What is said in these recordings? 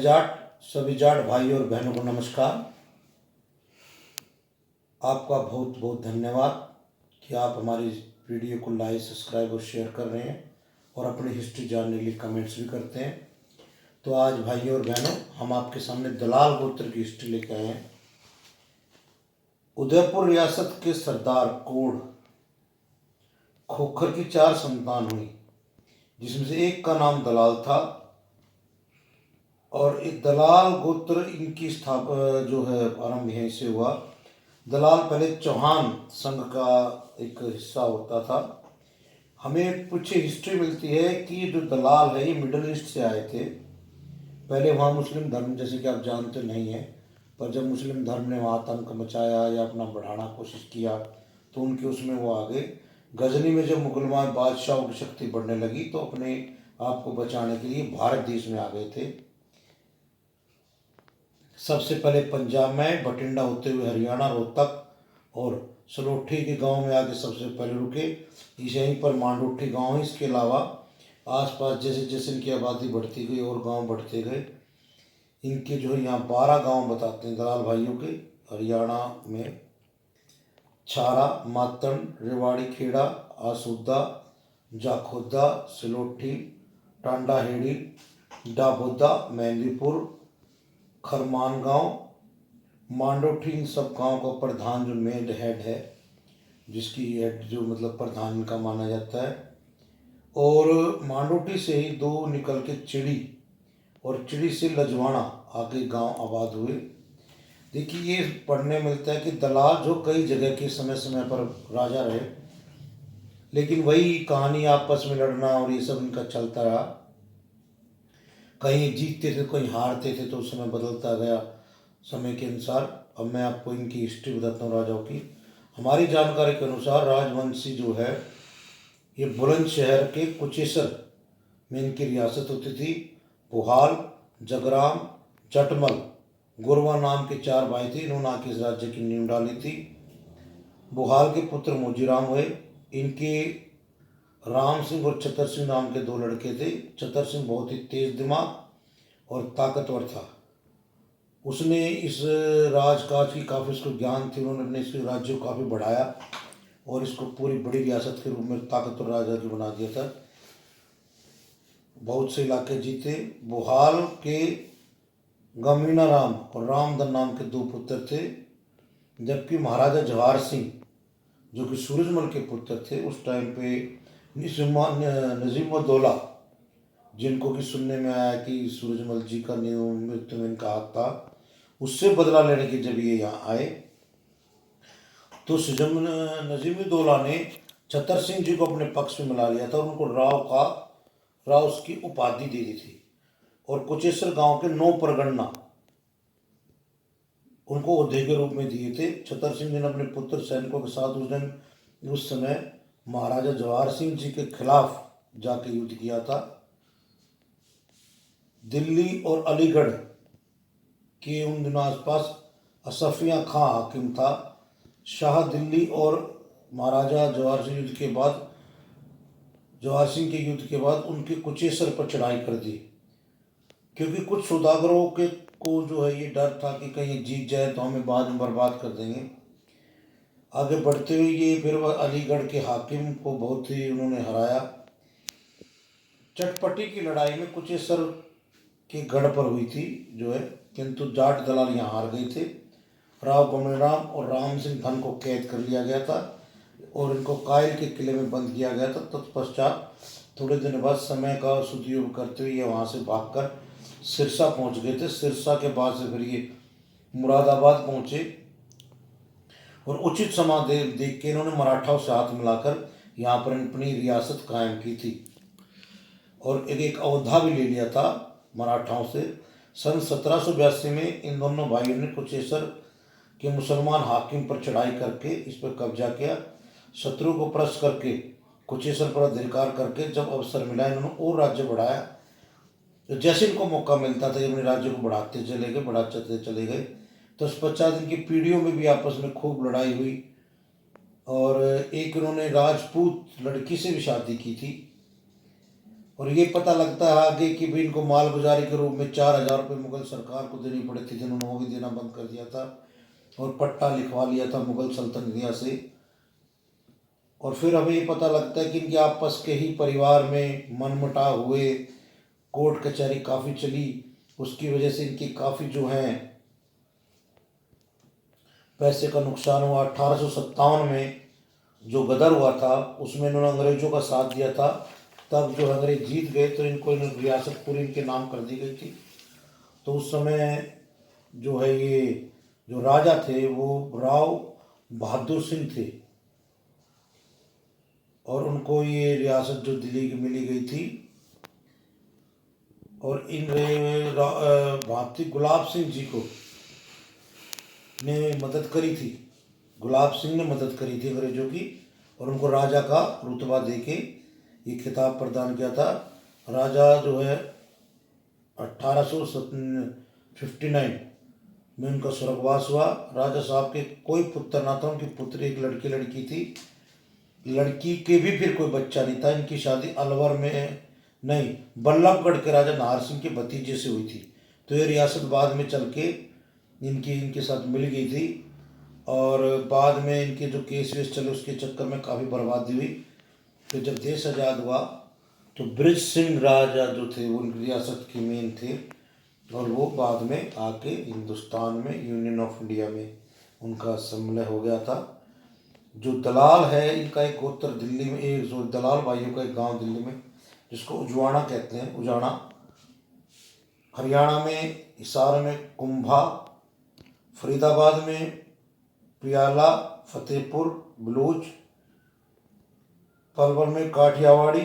जाट सभी जाट भाई और बहनों को नमस्कार। आपका बहुत बहुत धन्यवाद कि आप हमारी वीडियो को लाइक सब्सक्राइब और शेयर कर रहे हैं और अपनी हिस्ट्री जानने के लिए कमेंट्स भी करते हैं। तो आज भाइयों और बहनों हम आपके सामने दलाल गोत्र की हिस्ट्री लेकर आए हैं। उदयपुर रियासत के सरदार कोढ़ खोखर की 4 संतान हुई, जिसमें से एक का नाम दलाल था। और एक दलाल गोत्र इनकी स्थापना जो है आरंभ यहीं से हुआ। दलाल पहले चौहान संघ का एक हिस्सा होता था। हमें कुछ हिस्ट्री मिलती है कि जो दलाल है ये मिडल ईस्ट से आए थे। पहले वहाँ मुस्लिम धर्म, जैसे कि आप जानते नहीं हैं, पर जब मुस्लिम धर्म ने वहाँ आतंक मचाया या अपना बढ़ाना कोशिश किया तो उनके उसमें वो आ गए। गजनी में जब मुगलमान बादशाहों की शक्ति बढ़ने लगी तो अपने आप को बचाने के लिए भारत देश में आ गए थे। सबसे पहले पंजाब में बठिंडा होते हुए हरियाणा, रोहतक और सलोठी के गांव में आके सबसे पहले रुके। इस यहीं पर मांडोठी गांव है। इसके अलावा आसपास जैसे जैसे इनकी आबादी बढ़ती गई और गांव बढ़ते गए। इनके जो है यहाँ 12 गांव बताते हैं दलाल भाइयों के। हरियाणा में छारा, मातन, रेवाड़ी, खेड़ा, आसुदा, जाखोदा, सिलोठी, टांडा हेड़ी, डाबोदा, मेहंदीपुर, खरमान गांव, मांडोठी, इन सब गांव का प्रधान जो मेन हेड है, जिसकी हेड जो मतलब प्रधान इनका माना जाता है। और मांडोठी से ही 2 निकल के चिड़ी और चिड़ी से लजवाड़ा आके गांव आबाद हुए। देखिए ये पढ़ने मिलता है कि दलाल जो कई जगह के समय समय पर राजा रहे, लेकिन वही कहानी आपस में लड़ना और ये सब इनका चलता रहा। कहीं जीतते थे, कहीं हारते थे, तो उस समय बदलता गया समय के अनुसार। अब मैं आपको इनकी हिस्ट्री बताता हूँ राजाओं की। हमारी जानकारी के अनुसार राजवंशी जो है ये बुलंदशहर के कुचेसर में इनकी रियासत होती थी। पुहाल, जगराम, जटमल, गुरवा नाम के 4 भाई थे। इन्होंने आके इस राज्य की नींव डाली थी। बुहाल के पुत्र मोजीराम हुए। इनके राम सिंह और छतर सिंह नाम के 2 लड़के थे। छतर सिंह बहुत ही तेज दिमाग और ताकतवर था। उसने इस राजकाज की काफ़ी उसको ज्ञान थी। उन्होंने अपने इस राज्य को काफ़ी बढ़ाया और इसको पूरी बड़ी रियासत के रूप में ताकतवर राजा की बना दिया था। बहुत से इलाके जीते। बुहाल के गमीना राम और रामधन नाम के 2 पुत्र थे, जबकि महाराजा जवाहर सिंह जो कि सूरजमल के पुत्र थे उस टाइम पे नजीमुद्दौला, जिनको कि सुनने में आया कि सूरजमल जी का मृत्यु में इनका हाथ था, उससे बदला लेने के जब ये यहाँ आए तो नजीमुद्दौला ने छतर सिंह जी को अपने पक्ष में मिला लिया था और उनको राव उसकी उपाधि दे दी थी। और कुचेसर गांव के 9 परगना उनको ओहदे के रूप में दिए थे। छतर सिंह ने अपने पुत्र सैनिकों के साथ उस समय महाराजा जवाहर सिंह जी के खिलाफ जाके युद्ध किया था। दिल्ली और अलीगढ़ के उन दिनों आसपास असफिया खां हाकिम था। शाह दिल्ली और महाराजा जवाहर सिंह युद्ध के बाद जवाहर सिंह के युद्ध के बाद उनके कुचेसर पर चढ़ाई कर दी, क्योंकि कुछ सौदागरों के को जो है ये डर था कि कहीं जीत जाए तो हमें बाद में बर्बाद कर देंगे। आगे बढ़ते हुए ये फिर वह अलीगढ़ के हाकिम को बहुत ही उन्होंने हराया। चटपटी की लड़ाई में कुचेसर के गढ़ पर हुई थी जो है, किंतु जाट दलाल यहाँ हार गए थे। राव गमनीराम और राम सिंह धन को कैद कर लिया गया था और इनको कायल के किले में बंद किया गया था। तत्पश्चात थोड़े दिन बाद समय का सदुपयोग करते हुए ये वहाँ से भागकर सिरसा पहुँच गए थे। सिरसा के बाद से फिर ये मुरादाबाद पहुँचे और उचित समय देख के इन्होंने मराठाओं से हाथ मिलाकर यहाँ पर अपनी रियासत कायम की थी और एक अवधा भी ले लिया था मराठाओं से। सन 1782 में इन दोनों भाइयों ने कुचेसर के मुसलमान हाकिम पर चढ़ाई करके इस पर कब्जा किया। शत्रु को परास्त करके कुचेसर पर अधिकार करके जब अवसर मिला इन्होंने और राज्य बढ़ाया। तो जैसे इनको मौका मिलता था ये अपने राज्य को बढ़ाते चले गए। तो इस पश्चात इनकी पीढ़ियों में भी आपस में खूब लड़ाई हुई और एक इन्होंने राजपूत लड़की से भी शादी की थी और ये पता लगता है आगे कि भी इनको मालगुजारी के रूप में 4,000 रुपये मुगल सरकार को देनी पड़ी थी, जिन्होंने वो भी देना बंद कर दिया था और पट्टा लिखवा लिया था मुगल सल्तनत से। और फिर हमें ये पता लगता है कि इनके आपस के ही परिवार में मनमुटाव हुए, कोर्ट कचहरी काफ़ी चली, उसकी वजह से इनकी काफ़ी जो है पैसे का नुकसान हुआ। 1857 में जो गदर हुआ था उसमें इन्होंने अंग्रेज़ों का साथ दिया था, तब जो अंग्रेज जीत गए तो इनको रियासत पूरी इनके नाम कर दी गई थी। तो उस समय जो है ये जो राजा थे वो राव बहादुर सिंह थे और उनको ये रियासत जो दिल्ली की मिली गई थी। और इन भारती गुलाब सिंह जी को ने मदद करी थी, गुलाब सिंह ने मदद करी थी अंग्रेजों की और उनको राजा का रुतबा देके ये खिताब प्रदान किया था। राजा जो है 1859 में उनका स्वर्गवास हुआ। राजा साहब के कोई पुत्र ना था, उनकी पुत्री एक लड़की थी, लड़की के भी फिर कोई बच्चा नहीं था। इनकी शादी अलवर में नहीं, बल्लभगढ़ के राजा नाहर सिंह के भतीजे से हुई थी। तो ये रियासत बाद में चल के इनके साथ मिल गई थी और बाद में इनके जो केस वेस चले उसके चक्कर में काफ़ी बर्बादी हुई। फिर जब देश आज़ाद हुआ तो ब्रिज सिंह राजा जो थे वो रियासत के मेन थे और वो बाद में आके हिंदुस्तान में यूनियन ऑफ इंडिया में उनका सम्मिलन हो गया था। जो दलाल है इनका एक गोत्र दिल्ली में, एक जो दलाल भाइयों का एक गांव दिल्ली में जिसको उजवाड़ा कहते हैं, उजाड़ा, हरियाणा में हिसार में कुंभा, फरीदाबाद में पियाला, फतेहपुर, बलूच, पलवल में काठियावाड़ी,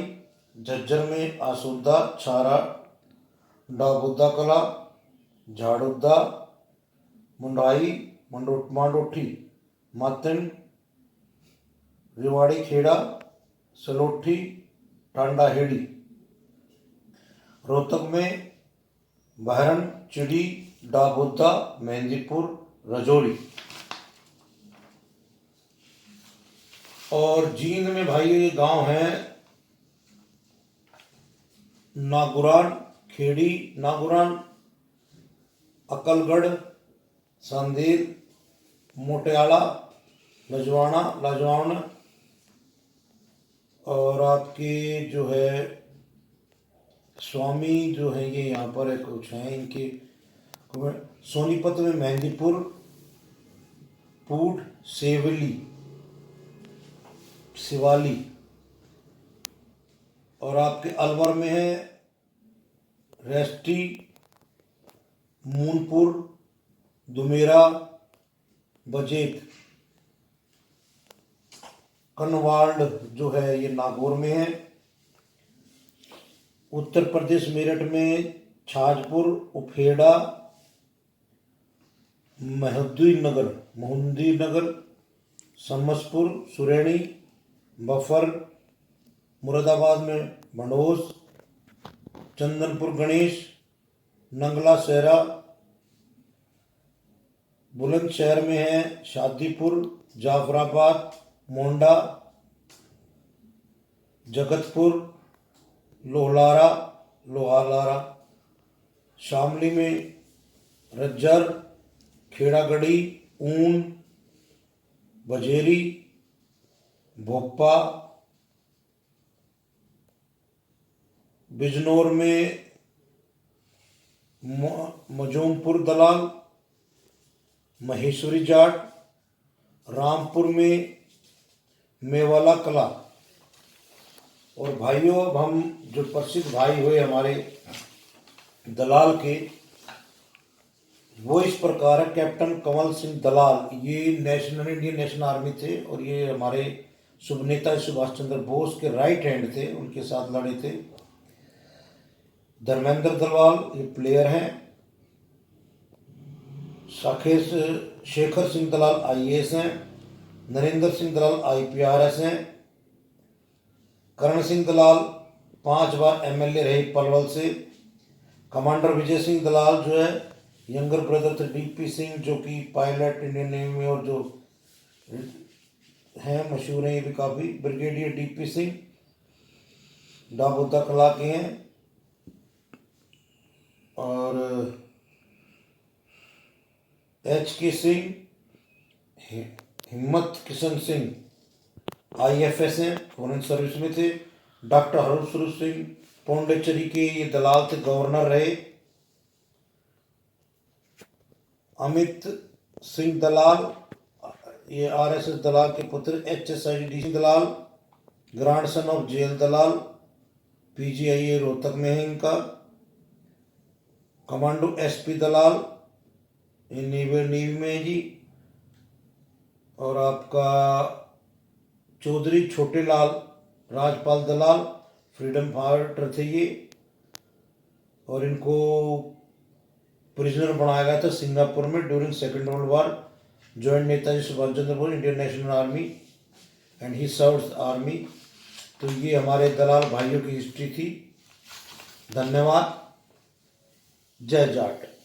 झज्जर में आसुद्दा, छारा, डाबुद्दा कला, झाड़ुद्दा, मुंडाई, मांडोठी, मातन, रिवाड़ी खेड़ा, सलोठी, टांडा हेड़ी, रोहतक में बहरन, चिड़ी, डाबुद्दा, मेहंदीपुर, रजौरी। और जींद में भाई ये गांव है नागुरान, खेड़ी, नागुरान, अकलगढ़, संदेर, मोटियाला, लाजवाना और आपके जो है स्वामी जो है ये यहाँ पर है, कुछ हैं इनके सोनीपत में मेहंदीपुर, पूट, शिवाली और आपके अलवर में है रेस्टी, मूनपुर, दुमेरा, बजेत। कनवाल्ड जो है ये नागौर में है। उत्तर प्रदेश मेरठ में छाजपुर, उफेड़ा, मोहद्दी नगर, समसपुर, सुरेणी, बफर, मुरादाबाद में भंडोस, चंदनपुर गणेश, नंगला सहरा, बुलंदशहर में है शादीपुर, जाफराबाद, मोंडा, जगतपुर, लोहालारा, शामली में रज्जर, खेड़ागढ़ी, ऊन, बजेरी, भोपा, बिजनौर में मजूमपुर दलाल, महेश्वरी जाट, रामपुर में मेवाला कला। और भाइयों अब हम जो प्रसिद्ध भाई हुए हमारे दलाल के वो इस प्रकार है। कैप्टन कंवल सिंह दलाल, ये इंडियन नेशनल आर्मी थे और ये हमारे शुभ नेता सुभाष चंद्र बोस के राइट हैंड थे, उनके साथ लड़े थे। धर्मेंद्र दलाल ये प्लेयर हैं। शेखर सिंह दलाल IAS हैं। नरेंद्र सिंह दलाल IPRS हैं। करण सिंह दलाल 5 बार MLA रहे पलवल से। कमांडर विजय सिंह दलाल जो है यंगर ब्रदर थे DP सिंह, जो कि पायलट इंडियन नेवी में और जो हैं मशहूर हैं ये भी काफ़ी। ब्रिगेडियर DP सिंह, डाबोदा कला के हैं। और HK सिंह, हिम्मत किशन सिंह IFS हैं, फॉरेन सर्विस में थे। डॉक्टर हरसुर सिंह पौंडीचेरी के ये दलाल थे, गवर्नर रहे। अमित सिंह दलाल, ये RSS दलाल के पुत्र। HSID दलाल, ग्रैंडसन ऑफ जेल दलाल, PGIA रोहतक में है इनका। कमांडो SP दलाल, ये नेवी में है जी। और आपका चौधरी छोटे लाल राजपाल दलाल, फ्रीडम फाइटर थे ये। और इनको प्रिजनर बनाया गया था सिंगापुर में during second world war. Join Netaji Subhash Chandra Bose Indian national army and he served army. तो ये हमारे दलाल भाइयों की हिस्ट्री थी। धन्यवाद। जय जाट।